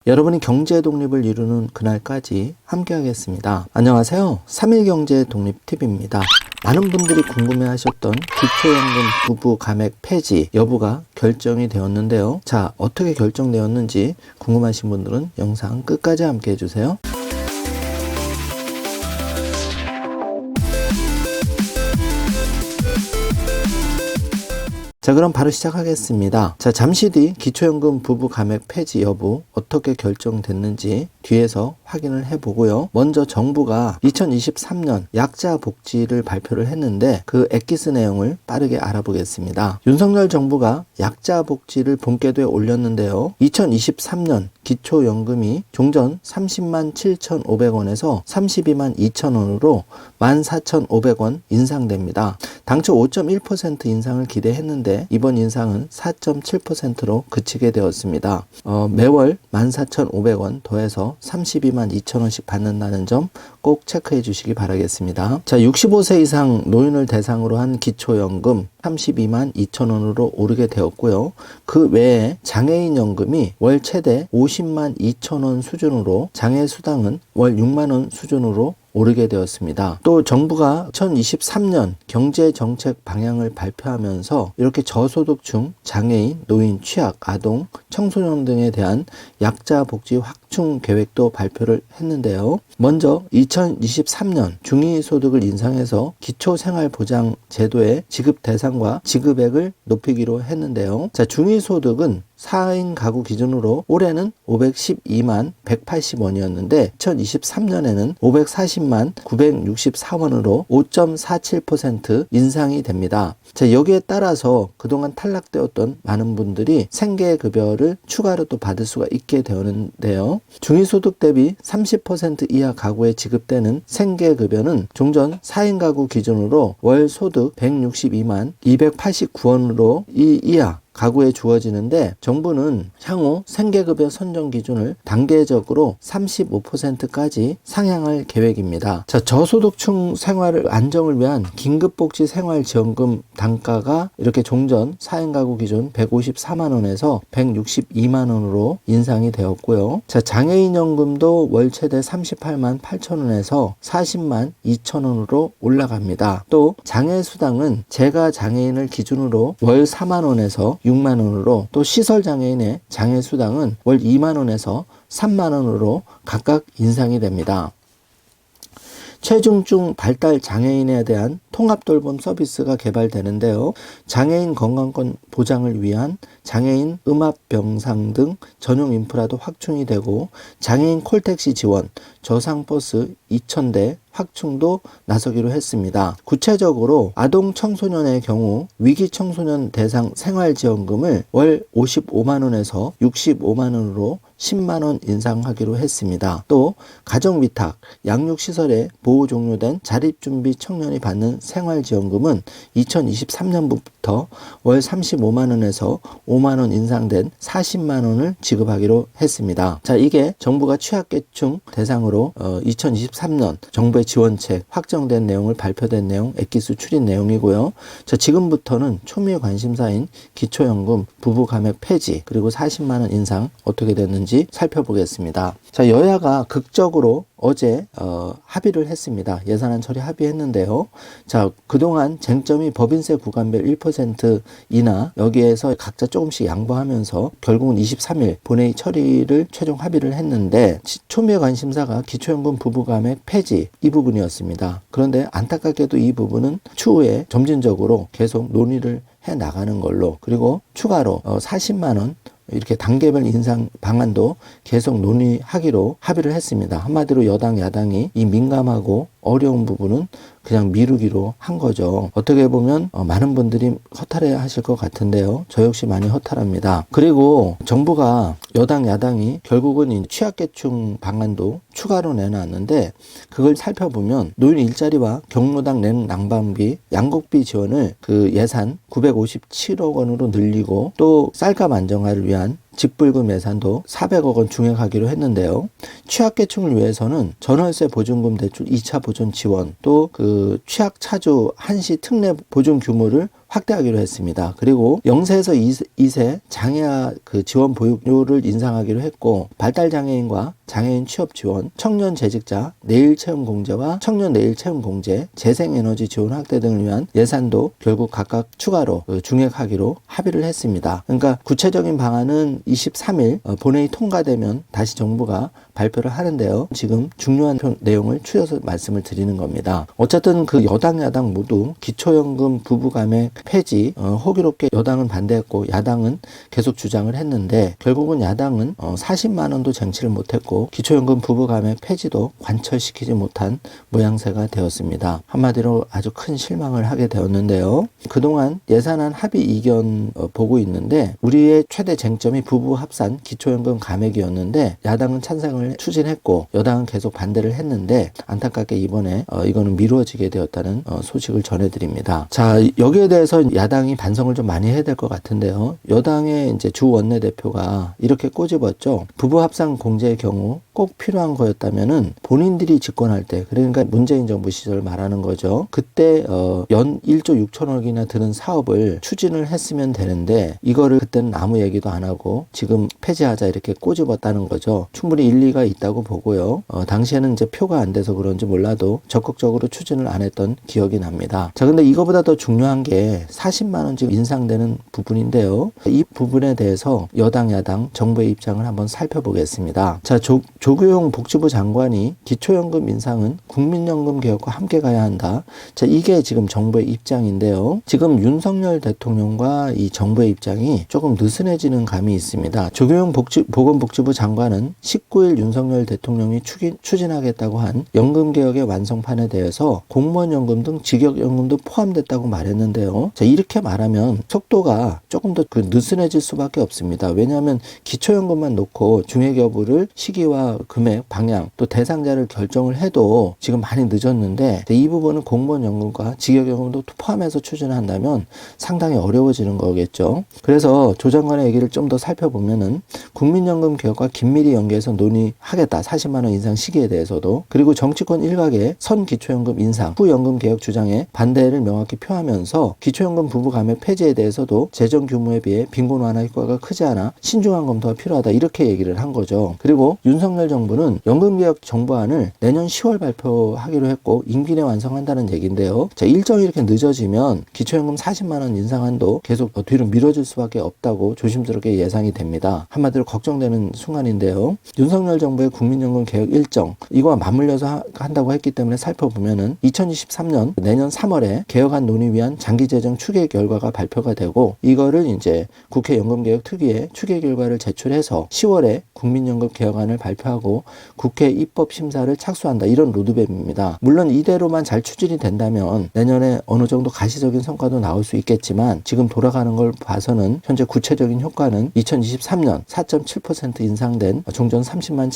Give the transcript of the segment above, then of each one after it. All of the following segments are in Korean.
여러분이 경제 독립을 이루는 그날까지 함께 하겠습니다. 안녕하세요. 3일 경제 독립 팁입니다. 많은 분들이 궁금해하셨던 기초연금 부부 감액 폐지 여부가 결정이 되었는데요. 자, 어떻게 결정되었는지 궁금하신 분들은 영상 끝까지 함께 해주세요. 자, 그럼 바로 시작하겠습니다. 자, 잠시 뒤 기초연금 부부 감액 폐지 여부 어떻게 결정됐는지 뒤에서 확인을 해보고요. 먼저 정부가 2023년 약자 복지를 발표를 했는데 그 엑기스 내용을 빠르게 알아보겠습니다. 윤석열 정부가 약자 복지를 본궤도에 올렸는데요. 2023년 기초연금이 종전 30만 7,500원에서 32만 2천원으로 14,500원 인상됩니다. 당초 5.1% 인상을 기대했는데 이번 인상은 4.7%로 그치게 되었습니다. 매월 14,500원 더해서 32만 2천원씩 받는다는 점 꼭 체크해 주시기 바라겠습니다. 자, 65세 이상 노인을 대상으로 한 기초연금 32만 2천원으로 오르게 되었고요. 그 외에 장애인 연금이 월 최대 50만 2천원 수준으로 장애 수당은 월 6만원 수준으로 오르게 되었습니다. 또 정부가 2023년 경제정책 방향을 발표하면서 이렇게 저소득층, 장애인, 노인, 취약, 아동, 청소년 등에 대한 약자 복지 확충 계획도 발표를 했는데요. 먼저 2023년 중위소득을 인상해서 기초생활보장 제도의 지급 대상과 지급액을 높이기로 했는데요. 자, 중위소득은 4인 가구 기준으로 올해는 512만 180원이었는데 2023년에는 540만 964원으로 5.47% 인상이 됩니다. 자, 여기에 따라서 그동안 탈락되었던 많은 분들이 생계급여를 추가로 또 받을 수가 있게 되었는데요. 중위소득 대비 30% 이하 가구에 지급되는 생계급여는 종전 4인 가구 기준으로 월 소득 162만 289원으로 이 이하 가구에 주어지는데 정부는 향후 생계급여 선정 기준을 단계적으로 35%까지 상향할 계획입니다. 자, 저소득층 생활을 안정을 위한 긴급복지 생활지원금 단가가 이렇게 종전 4인 가구 기준 154만원에서 162만원으로 인상이 되었고요. 자, 장애인 연금도 월 최대 38만 8천원에서 40만 2천원으로 올라갑니다. 또 장애수당은 재가 장애인을 기준으로 월 4만원에서 6만원으로 또 시설장애인의 장애수당은 월 2만원에서 3만원으로 각각 인상이 됩니다. 체중증 발달 장애인에 대한 통합돌봄 서비스가 개발되는데요. 장애인 건강권 보장을 위한 장애인 음압병상 등 전용 인프라도 확충이 되고 장애인 콜택시 지원, 저상버스 2,000대 확충도 나서기로 했습니다. 구체적으로 아동 청소년의 경우 위기청소년 대상 생활지원금을 월 55만원에서 65만원으로 10만원 인상하기로 했습니다. 또 가정위탁, 양육시설에 보호 종료된 자립준비 청년이 받는 생활지원금은 2023년부터 월 35만원에서 5만원 인상된 40만원을 지급하기로 했습니다. 자, 이게 정부가 취약계층 대상으로 2023년 정부의 지원책 확정된 내용을 발표된 내용, 엑기스 추린 내용이고요. 자, 지금부터는 초미의 관심사인 기초연금 부부 감액 폐지 그리고 40만원 인상 어떻게 됐는지 살펴보겠습니다. 자, 여야가 극적으로 어제 합의를 했습니다. 예산안 처리 합의했는데요. 자, 그동안 쟁점이 법인세 구간별 1% 인하 여기에서 각자 조금씩 양보하면서 결국은 23일 본회의 처리를 최종 합의를 했는데 초미의 관심사가 기초연금 부부감액 폐지 이 부분이었습니다. 그런데 안타깝게도 이 부분은 추후에 점진적으로 계속 논의를 해 나가는 걸로 그리고 추가로 40만원 이렇게 단계별 인상 방안도 계속 논의하기로 합의를 했습니다. 한마디로 여당, 야당이 이 민감하고 어려운 부분은 그냥 미루기로 한 거죠. 어떻게 보면 많은 분들이 허탈해 하실 것 같은데요. 저 역시 많이 허탈합니다. 그리고 정부가 여당, 야당이 결국은 이 취약계층 방안도 추가로 내놨는데 그걸 살펴보면 노인 일자리와 경로당 낸 난방비, 양곡비 지원을 그 예산 957억 원으로 늘리고 또 쌀값 안정화를 위한 직불금 예산도 400억 원 증액하기로 했는데요. 취약계층을 위해서는 전월세 보증금 대출 2차 보전 지원, 또 그 취약차주 한시 특례 보증 규모를 확대하기로 했습니다. 그리고 0세에서 2세 장애아 그 지원 보육료를 인상하기로 했고, 발달장애인과 장애인 취업 지원, 청년 재직자 내일 체험 공제와 청년 내일 체험 공제, 재생에너지 지원 확대 등을 위한 예산도 결국 각각 추가로 증액하기로 합의를 했습니다. 그러니까 구체적인 방안은 23일 본회의 통과되면 다시 정부가 발표를 하는데요. 지금 중요한 내용을 추려서 말씀을 드리는 겁니다. 어쨌든 그 여당 야당 모두 기초연금 부부감액 폐지 호기롭게 여당은 반대했고 야당은 계속 주장을 했는데, 결국은 야당은 40만 원도 쟁취를 못했고 기초연금 부부감액 폐지도 관철시키지 못한 모양새가 되었습니다. 한마디로 아주 큰 실망을 하게 되었는데요. 그동안 예산안 합의 이견 보고 있는데, 우리의 최대 쟁점이 부부 합산 기초연금 감액이었는데 야당은 찬성을 추진했고 여당은 계속 반대를 했는데, 안타깝게 이번에 이거는 미루어지게 되었다는 소식을 전해드립니다. 자, 여기에 대해서 야당이 반성을 좀 많이 해야 될 것 같은데요. 여당의 이제 주 원내대표가 이렇게 꼬집었죠. 부부 합산 공제의 경우 꼭 필요한 거였다면은 본인들이 집권할 때, 그러니까 문재인 정부 시절 말하는 거죠. 그때 연 1조 6천억이나 드는 사업을 추진을 했으면 되는데, 이거를 그때는 아무 얘기도 안 하고 지금 폐지하자 이렇게 꼬집었다는 거죠. 충분히 일리가 있다고 보고요. 당시에는 이제 표가 안 돼서 그런지 몰라도 적극적으로 추진을 안 했던 기억이 납니다. 자, 근데 이거보다 더 중요한 게 40만 원 지금 인상되는 부분인데요. 이 부분에 대해서 여당 야당 정부의 입장을 한번 살펴보겠습니다. 자, 조규용 복지부 장관이 기초연금 인상은 국민연금 개혁과 함께 가야 한다. 자, 이게 지금 정부의 입장인데요. 지금 윤석열 대통령과 이 정부의 입장이 조금 느슨해지는 감이 있습니다. 조규용 보건복지부 장관은 19일 윤석열 대통령이 추진하겠다고 한 연금개혁의 완성판에 대해서 공무원연금 등 직역연금도 포함됐다고 말했는데요. 자, 이렇게 말하면 속도가 조금 더 느슨해질 수밖에 없습니다. 왜냐하면 기초연금만 놓고 중액 여부를 시기와 금액, 방향, 또 대상자를 결정을 해도 지금 많이 늦었는데, 이 부분은 공무원연금과 직역연금도 포함해서 추진한다면 상당히 어려워지는 거겠죠. 그래서 조 장관의 얘기를 좀 더 살펴보면은 국민연금 개혁과 긴밀히 연계해서 논의하겠다. 40만 원 인상 시기에 대해서도. 그리고 정치권 일각의 선 기초연금 인상, 후 연금 개혁 주장에 반대를 명확히 표하면서 기초연금 부부 감액 폐지에 대해서도 재정 규모에 비해 빈곤 완화 효과가 크지 않아 신중한 검토가 필요하다. 이렇게 얘기를 한 거죠. 그리고 윤석열 정부는 연금개혁 정부안을 내년 10월 발표하기로 했고 임기 내 완성한다는 얘기인데요. 자, 일정이 이렇게 늦어지면 기초연금 40만 원 인상안도 계속 뒤로 미뤄질 수밖에 없다고 조심스럽게 예상이 됩니다. 한마디로 걱정되는 순간인데요. 윤석열 정부의 국민연금 개혁 일정, 이거와 맞물려서 한다고 했기 때문에 살펴보면은 2023년 내년 3월에 개혁안 논의 위한 장기재정 추계 결과가 발표가 되고, 이거를 이제 국회 연금개혁특위에 추계 결과를 제출해서 10월에 국민연금 개혁안을 발표하고 국회 입법심사를 착수한다. 이런 로드맵입니다. 물론 이대로만 잘 추진이 된다면 내년에 어느 정도 가시적인 성과도 나올 수 있겠지만, 지금 돌아가는 걸 봐서는 현재 구체적인 효과는 2023년 4.7% 인상된 종전 30만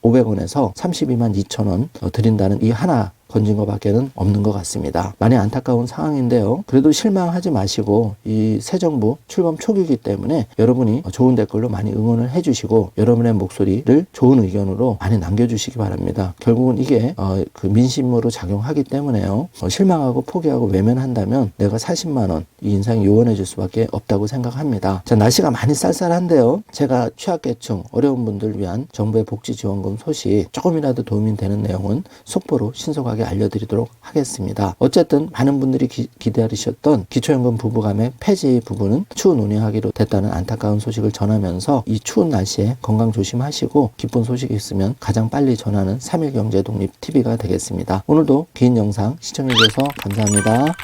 7,500원에서 32만 2천원 드린다는 이 하나 건진 것밖에는 없는 것 같습니다. 많이 안타까운 상황인데요. 그래도 실망하지 마시고, 이 새 정부 출범 초기이기 때문에 여러분이 좋은 댓글로 많이 응원을 해주시고 여러분의 목소리를 좋은 의견으로 많이 남겨주시기 바랍니다. 결국은 이게 그 민심으로 작용하기 때문에요. 실망하고 포기하고 외면한다면 내가 40만 원 이 인상이 요원해 줄 수밖에 없다고 생각합니다. 자, 날씨가 많이 쌀쌀한데요. 제가 취약계층 어려운 분들 위한 정부의 복지지원금 소식 조금이라도 도움이 되는 내용은 속보로 신속하게 알려드리도록 하겠습니다. 어쨌든 많은 분들이 기다리셨던 기초연금 부부감액 폐지 부분은 추후 논의하기로 됐다는 안타까운 소식을 전하면서, 이 추운 날씨에 건강 조심하시고 기쁜 소식이 있으면 가장 빨리 전하는 3.1경제독립TV가 되겠습니다. 오늘도 긴 영상 시청해주셔서 감사합니다.